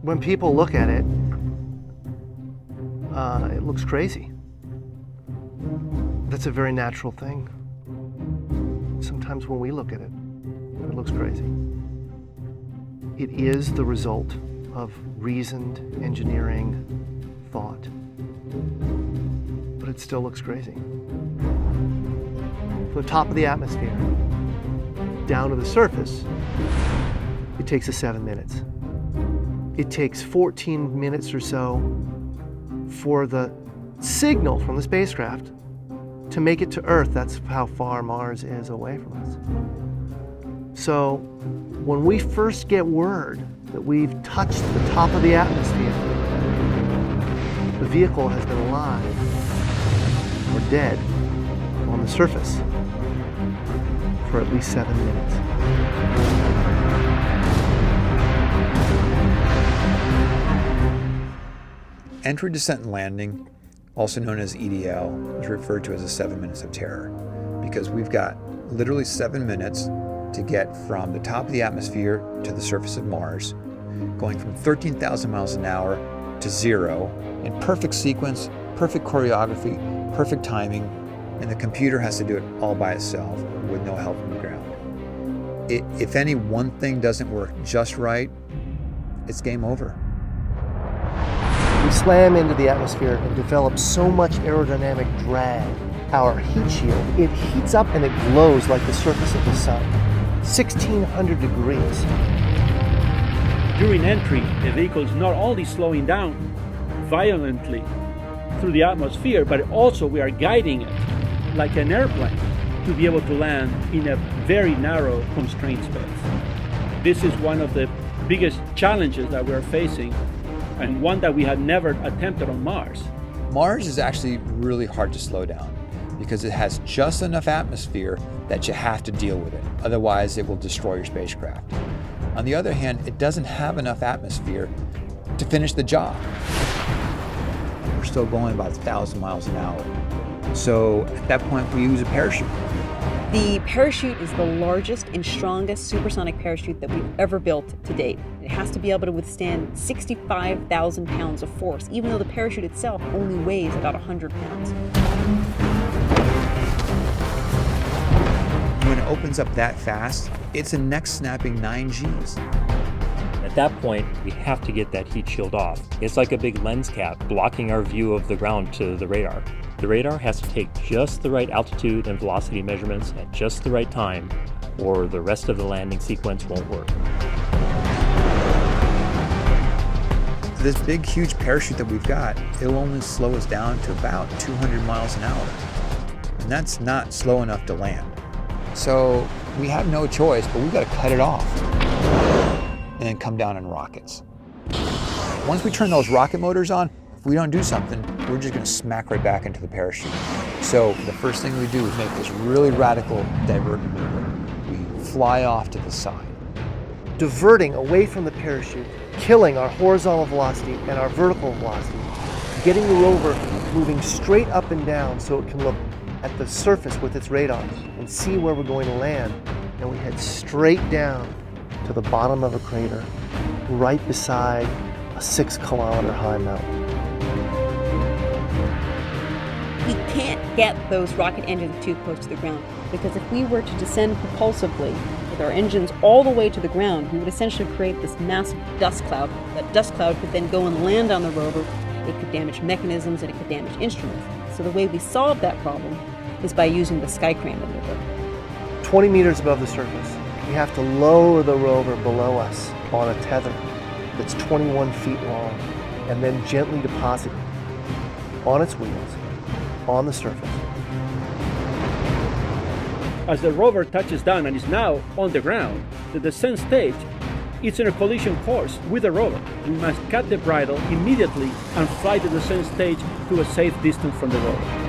When people look at it, it looks crazy. That's a very natural thing. Sometimes when we look at it, it looks crazy. It is the result of reasoned engineering thought, but it still looks crazy. From the top of the atmosphere down to the surface, it takes us 7 minutes. It takes 14 minutes or so for the signal from the spacecraft to make it to Earth. That's how far Mars is away from us. So when we first get word that we've touched the top of the atmosphere, the vehicle has been alive or dead on the surface for at least 7 minutes. Entry, descent, and landing, also known as EDL, is referred to as the 7 minutes of terror because we've got literally 7 minutes to get from the top of the atmosphere to the surface of Mars, going from 13,000 miles an hour to 0 in perfect sequence, perfect choreography, perfect timing, and the computer has to do it all by itself with no help from the ground. If any one thing doesn't work just right, it's game over. We slam into the atmosphere and develop so much aerodynamic drag. Our heat shield, it heats up and it glows like the surface of the sun. 1,600 degrees. During entry, the vehicle is not only slowing down violently through the atmosphere, but also we are guiding it like an airplane to be able to land in a very narrow, constrained space. This is one of the biggest challenges that we are facing, and one that we had never attempted on Mars. Mars is actually really hard to slow down because it has just enough atmosphere that you have to deal with it. Otherwise, it will destroy your spacecraft. On the other hand, it doesn't have enough atmosphere to finish the job. We're still going about 1,000 miles an hour. So at that point, we use a parachute. The parachute is the largest and strongest supersonic parachute that we've ever built to date. It has to be able to withstand 65,000 pounds of force, even though the parachute itself only weighs about 100 pounds. When it opens up that fast, it's a neck-snapping 9 Gs. At that point, we have to get that heat shield off. It's like a big lens cap blocking our view of the ground to the radar. The radar has to take just the right altitude and velocity measurements at just the right time, or the rest of the landing sequence won't work. This big, huge parachute that we've got, it'll only slow us down to about 200 miles an hour. And that's not slow enough to land. So we have no choice, but we've got to cut it off and then come down in rockets. Once we turn those rocket motors on, if we don't do something, we're just going to smack right back into the parachute. So the first thing we do is make this really radical divert maneuver. We fly off to the side. Diverting away from the parachute, killing our horizontal velocity and our vertical velocity, getting the rover moving straight up and down so it can look at the surface with its radar and see where we're going to land. And we head straight down to the bottom of a crater, right beside a 6-kilometer high mountain. We can't get those rocket engines too close to the ground, because if we were to descend propulsively with our engines all the way to the ground, we would essentially create this massive dust cloud. That dust cloud could then go and land on the rover. It could damage mechanisms and it could damage instruments. So the way we solve that problem is by using the Skycrane maneuver. 20 meters above the surface, we have to lower the rover below us on a tether that's 21 feet long and then gently deposit it on its wheels on the surface. As the rover touches down and is now on the ground, the descent stage is in a collision course with the rover. We must cut the bridle immediately and fly the descent stage to a safe distance from the rover.